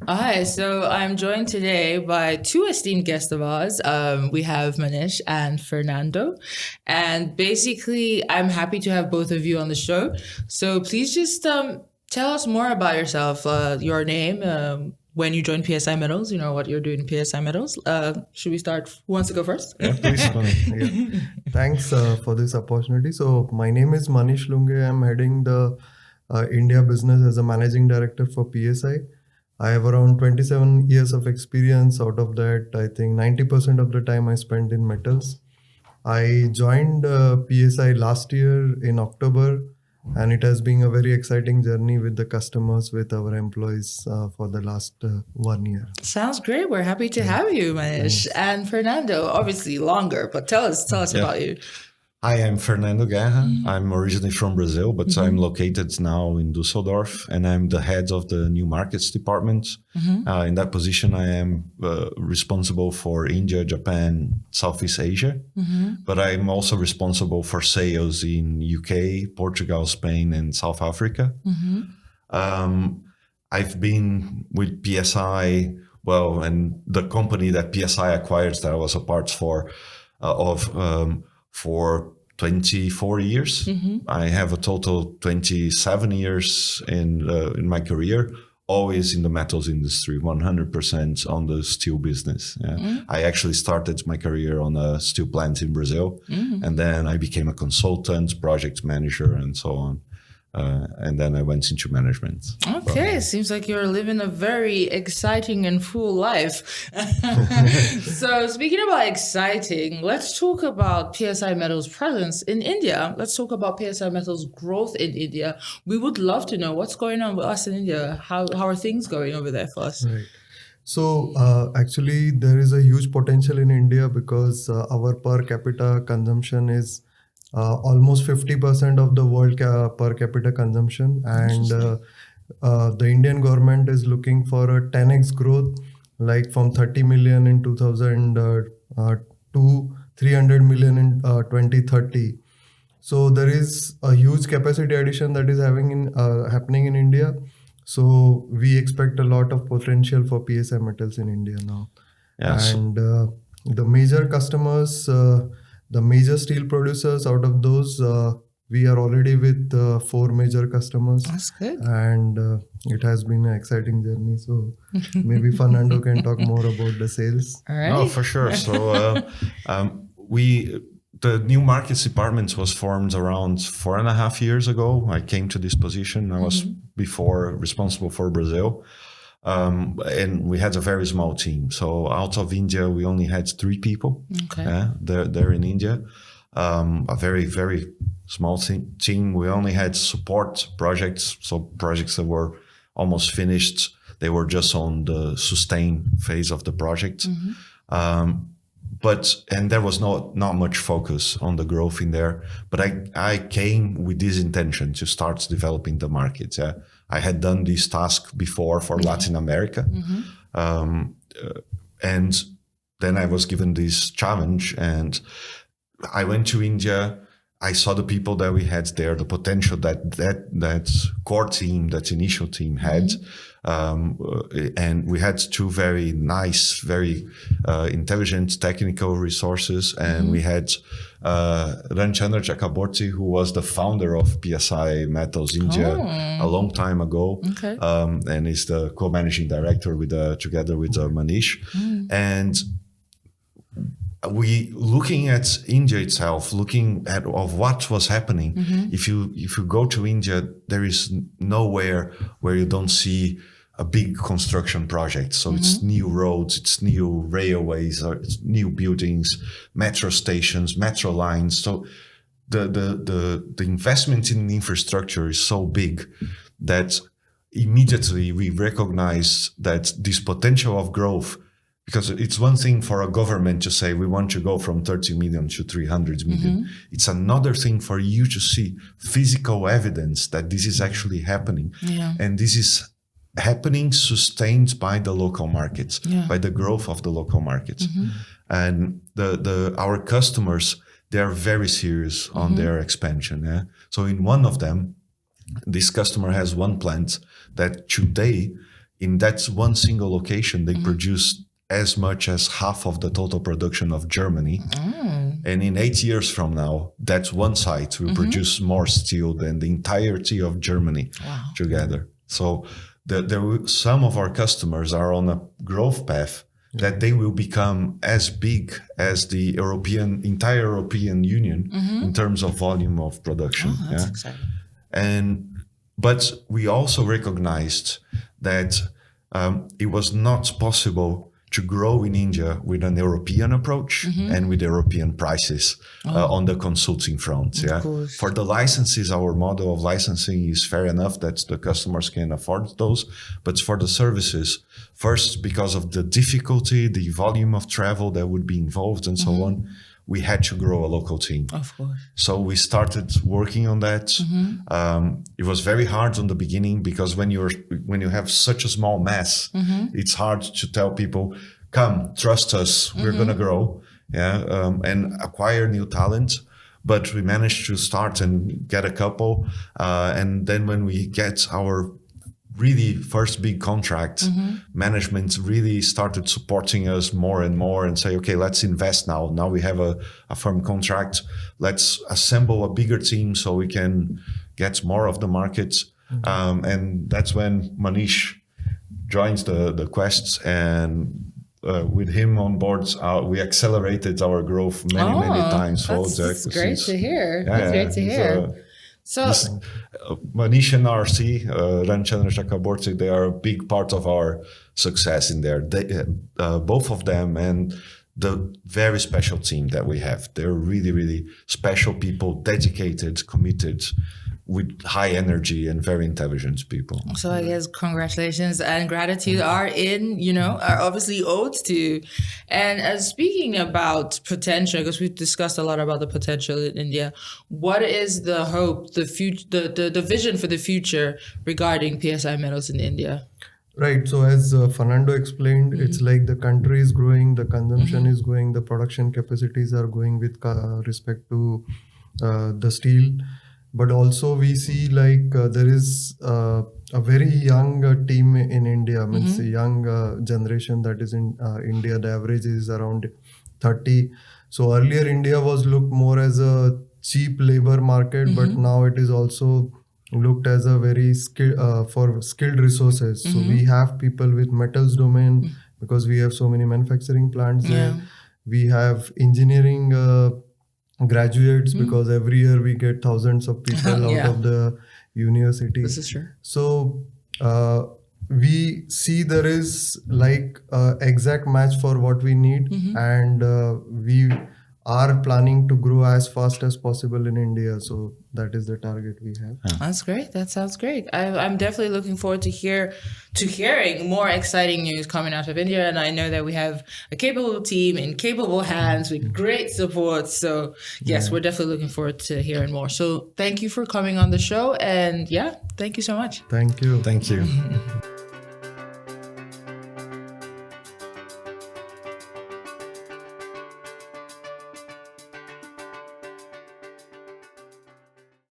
Hi, so I'm joined today by two esteemed guests of ours. We have Manish and Fernando. And basically, I'm happy to have both of you on the show. So please just tell us more about yourself, your name, when you joined PSI Metals, what you're doing in PSI Metals. Should we start? Who wants to go first? Yeah, please. Yeah. Thanks for this opportunity. So my name is Manish Lunge. I'm heading the India business as a managing director for PSI. I have around 27 years of experience. Out of that, I think 90% of the time I spent in metals. I joined PSI last year in October, and it has been a very exciting journey with the customers, with our employees for the last 1 year. Sounds great. We're happy to have you, Manish. Thanks. And Fernando, obviously longer, but tell us Yeah. about you. I am Fernando Guerra. I'm originally from Brazil, but I'm located now in Düsseldorf, and I'm the head of the new markets department. In that position, I am responsible for India, Japan, Southeast Asia, but I'm also responsible for sales in UK, Portugal, Spain, and South Africa. I've been with PSI, and the company that PSI acquired that I was a part for 24 years. I have a total 27 years in my career, always in the metals industry, 100% on the steel business. Yeah. I actually started my career on a steel plant in Brazil, and then I became a consultant, project manager, and so on. And then I went into management. Okay, seems like you're living a very exciting and full life. So speaking about exciting, let's talk about PSI Metals' presence in India. Let's talk about PSI Metals' growth in India. We would love to know what's going on with us in India. How are things going over there for us? Right. So actually, there is a huge potential in India because our per capita consumption is almost 50% of the world per capita consumption, and the Indian government is looking for a 10x growth, like from 30 million in 2000 to 300 million in 2030. So there is a huge capacity addition that is happening in India. So we expect a lot of potential for PSI Metals in India now. Yes. And the major customers, the major steel producers, out of those, we are already with 4 major customers. That's good. And it has been an exciting journey. So maybe Fernando can talk more about the sales. All right. No, for sure. So the new markets department was formed around 4.5 years ago. I came to this position. I was before responsible for Brazil. And we had a very small team. So out of India, we only had 3 people. Okay. There in India. A very, very small team. We only had support projects. So projects that were almost finished. They were just on the sustain phase of the project. And there was not much focus on the growth in there. But I came with this intention to start developing the market. I had done this task before for Latin America. And then I was given this challenge, and I went to India. I saw the people that we had there, the potential that core team, that initial team had. And we had 2 very nice, very intelligent technical resources. And we had Ramchandra Chakraborty, who was the founder of PSI Metals India a long time ago. Okay. And is the co-managing director together with Manish. And we looking at India itself, looking at of what was happening. If you go to India, there is nowhere where you don't see a big construction project. So it's new roads, it's new railways, it's new buildings, metro stations, metro lines. So the investment in infrastructure is so big that immediately we recognize that this potential of growth. Because it's one thing for a government to say, we want to go from 30 million to 300 million. It's another thing for you to see physical evidence that this is actually happening. Yeah. And this is happening sustained by the local markets, by the growth of the local markets. And our customers, they are very serious on their expansion. Yeah? So in one of them, this customer has one plant that today in that one single location, they produce as much as half of the total production of Germany. And in 8 years from now, that one site will produce more steel than the entirety of Germany together. So some of our customers are on a growth path that they will become as big as the entire European Union in terms of volume of production. Oh, that's exciting. But we also recognized that it was not possible to grow in India with an European approach and with European prices on the consulting front. For the licenses, our model of licensing is fair enough that the customers can afford those. But for the services, first, because of the difficulty, the volume of travel that would be involved and so on, we had to grow a local team. Of course. So we started working on that. It was very hard on the beginning because when you have such a small mass, it's hard to tell people, come, trust us, we're going to grow, and acquire new talent. But we managed to start and get a couple. And then when we get our really first big contract, management really started supporting us more and more and say, okay, let's invest now. Now we have a firm contract. Let's assemble a bigger team so we can get more of the market. And that's when Manish joins the Quests, and with him on board, we accelerated our growth many times. That's great to hear. That's great to hear. Manish and RC, Ramchandra Chakraborty, they are a big part of our success in there. Both of them and the very special team that we have. They're really, really special people, dedicated, committed, with high energy and very intelligent people. So I guess congratulations and gratitude are obviously owed to you. And as speaking about potential, because we've discussed a lot about the potential in India, what is the hope, the future, the vision for the future regarding PSI Metals in India? Right. So as Fernando explained, it's like the country is growing, the consumption is growing, the production capacities are going with respect to the steel. But also we see there is a very young team in India, means a young generation that is in India. The average is around 30. So earlier India was looked more as a cheap labor market, but now it is also looked as a very for skilled resources. So we have people with metals domain because we have so many manufacturing plants there. We have engineering graduates because every year we get thousands of people out of the university. This is true. So we see there is exact match for what we need, and we are planning to grow as fast as possible in India. So that is the target we have. That's great. That sounds great. I'm definitely looking forward to hearing more exciting news coming out of India. And I know that we have a capable team in capable hands with great support. So yes, we're definitely looking forward to hearing more. So thank you for coming on the show. And thank you so much. Thank you. Thank you.